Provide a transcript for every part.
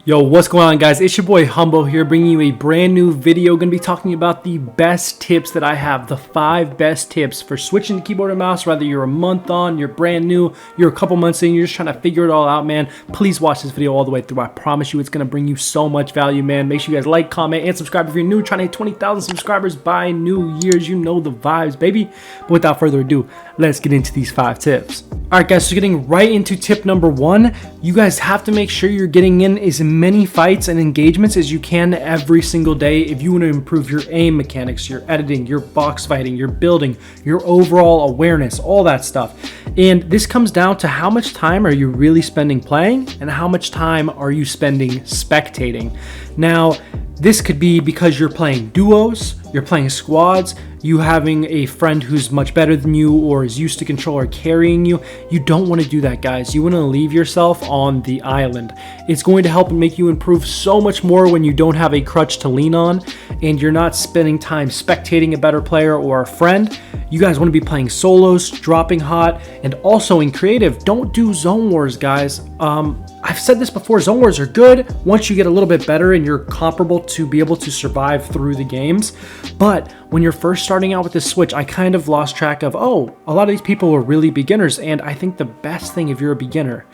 Yo, what's going on, guys? It's your boy Humbo here, bringing you a brand new video. Going to be talking about the best tips that I have, the 5 best tips for switching to keyboard and mouse, whether you're a month on, you're brand new, you're a couple months in, you're just trying to figure it all out, man. Please watch this video all the way through. I promise you it's going to bring you so much value, man. Make sure you guys like, comment, and subscribe if you're new, trying to hit 20,000 subscribers by New Year's. You know the vibes, baby. But without further ado, let's get into these 5 tips. Alright guys, so getting right into tip number 1, you guys have to make sure you're getting in as many fights and engagements as you can every single day if you want to improve your aim mechanics, your editing, your box fighting, your building, your overall awareness, all that stuff. And this comes down to how much time are you really spending playing and how much time are you spending spectating. Now, this could be because you're playing duos, you're playing squads, you having a friend who's much better than you or is used to controller carrying you. You don't want to do that, guys. You want to leave yourself on the island. It's going to help make you improve so much more when you don't have a crutch to lean on and you're not spending time spectating a better player or a friend. You guys want to be playing solos, dropping hot, and also in creative, don't do zone wars, guys. I've said this before, zone wars are good once you get a little bit better and you're comparable to be able to survive through the games. But when you're first starting out with this switch, I kind of lost track of, oh, a lot of these people are really beginners. And I think the best thing if you're a beginner,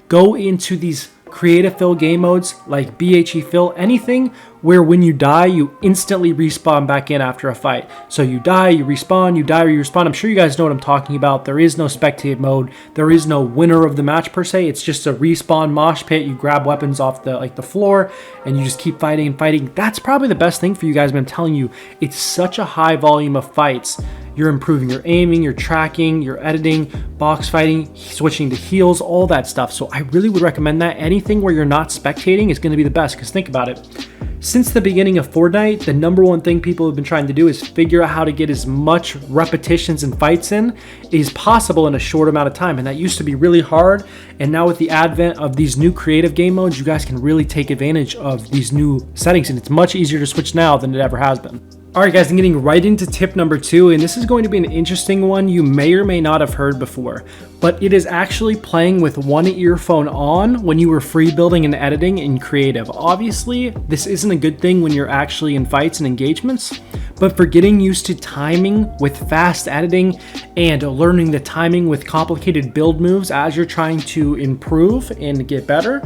go into these creative fill game modes like BHE fill, anything where when you die, you instantly respawn back in after a fight. So you die, you respawn, you die, you respawn. I'm sure you guys know what I'm talking about. There is no spectate mode. There is no winner of the match per se. It's just a respawn mosh pit. You grab weapons off the floor and you just keep fighting and fighting. That's probably the best thing for you guys, but I'm telling you, it's such a high volume of fights. You're improving your aiming, your tracking, your editing, box fighting, switching to heals, all that stuff. So I really would recommend that. Anything where you're not spectating is going to be the best, because think about it. Since the beginning of Fortnite, the number one thing people have been trying to do is figure out how to get as much repetitions and fights in as possible in a short amount of time. And that used to be really hard. And now with the advent of these new creative game modes, you guys can really take advantage of these new settings. And it's much easier to switch now than it ever has been. Alright guys, I'm getting right into tip number 2, and this is going to be an interesting one you may or may not have heard before, but it is actually playing with one earphone on when you were free building and editing in creative. Obviously, this isn't a good thing when you're actually in fights and engagements, but for getting used to timing with fast editing and learning the timing with complicated build moves as you're trying to improve and get better,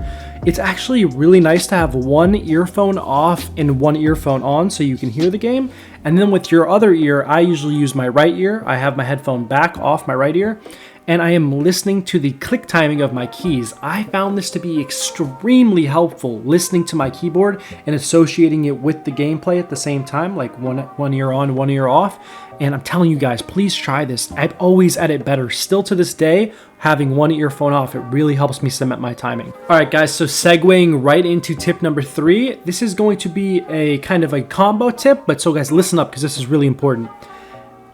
it's actually really nice to have one earphone off and one earphone on so you can hear the game. And then with your other ear, I usually use my right ear. I have my headphone back off my right ear, and I am listening to the click timing of my keys. I found this to be extremely helpful, listening to my keyboard and associating it with the gameplay at the same time, like one ear on, one ear off. And I'm telling you guys, please try this. I've always edit better. Still to this day, having one earphone off, it really helps me cement my timing. All right, guys, so segueing right into tip number 3. This is going to be a kind of a combo tip, but so guys, listen up because this is really important.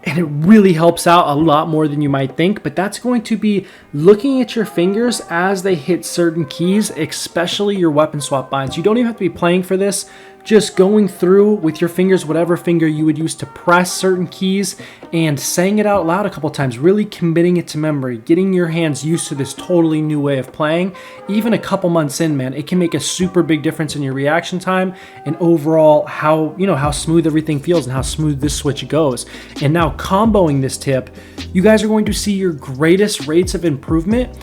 And it really helps out a lot more than you might think, but that's going to be looking at your fingers as they hit certain keys, especially your weapon swap binds. You don't even have to be playing for this. Just going through with your fingers, whatever finger you would use to press certain keys, and saying it out loud a couple times, really committing it to memory, getting your hands used to this totally new way of playing. Even a couple months in, man, it can make a super big difference in your reaction time and overall how smooth everything feels and how smooth this switch goes. And now comboing this tip, you guys are going to see your greatest rates of improvement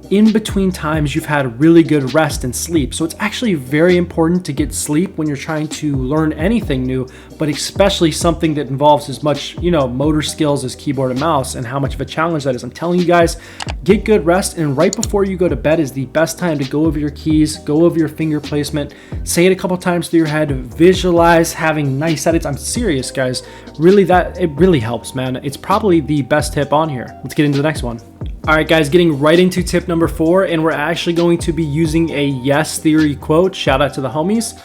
in between times you've had really good rest and sleep. So it's actually very important to get sleep when you're trying to learn anything new, but especially something that involves as much, motor skills as keyboard and mouse, and how much of a challenge that is. I'm telling you guys, get good rest, and right before you go to bed is the best time to go over your keys, go over your finger placement, say it a couple times through your head, visualize having nice edits. I'm serious, guys. Really, it really helps, man. It's probably the best tip on here. Let's get into the next one. All right, guys, getting right into tip number 4, and we're actually going to be using a Yes Theory quote. Shout out to the homies.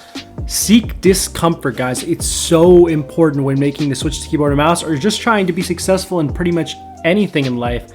Seek discomfort, guys. It's so important when making the switch to keyboard and mouse, or just trying to be successful in pretty much anything in life.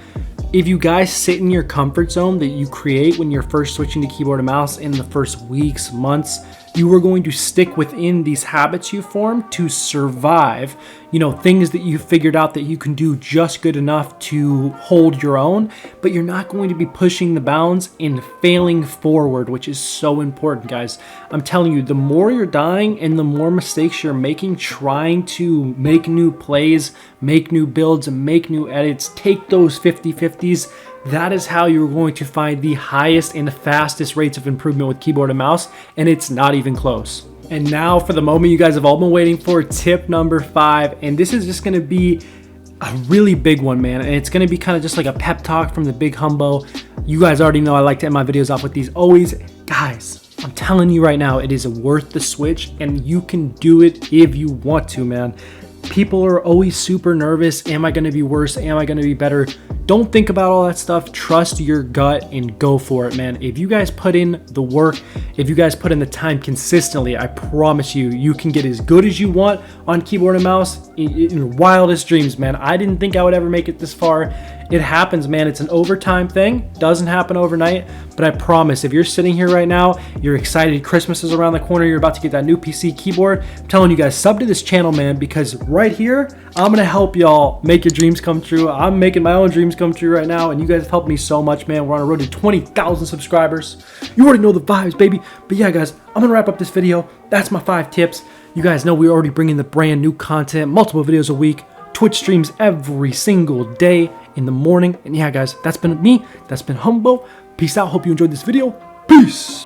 If you guys sit in your comfort zone that you create when you're first switching to keyboard and mouse in the first weeks, months, you are going to stick within these habits you form to survive. you know, things that you figured out that you can do just good enough to hold your own, but you're not going to be pushing the bounds and failing forward, which is so important, guys. I'm telling you, the more you're dying and the more mistakes you're making trying to make new plays, make new builds, and make new edits, take those 50-50s, that is how you're going to find the highest and fastest rates of improvement with keyboard and mouse, and it's not even close. And now for the moment you guys have all been waiting for, tip number 5, and this is just gonna be a really big one, man, and it's gonna be kind of just like a pep talk from the big Humbo. You guys already know I like to end my videos off with these always. Guys, I'm telling you right now, it is worth the switch, and you can do it if you want to, man. People are always super nervous. Am I going to be worse? Am I going to be better? Don't think about all that stuff. Trust your gut and go for it, man. If you guys put in the work, if you guys put in the time consistently, I promise you, you can get as good as you want on keyboard and mouse in your wildest dreams, man. I didn't think I would ever make it this far. It happens, man. It's an overtime thing. Doesn't happen overnight, but I promise if you're sitting here right now, you're excited, Christmas is around the corner, you're about to get that new PC keyboard, I'm telling you guys, sub to this channel, man, because right here, I'm gonna help y'all make your dreams come true. I'm making my own dreams come true right now, and you guys have helped me so much, man. We're on a road to 20,000 subscribers. You already know the vibes, baby. But yeah, guys, I'm gonna wrap up this video. That's my 5 tips. You guys know we're already bringing the brand new content, multiple videos a week, Twitch streams every single day in the morning. And yeah, guys, that's been me. That's been Humbo. Peace out. Hope you enjoyed this video. Peace.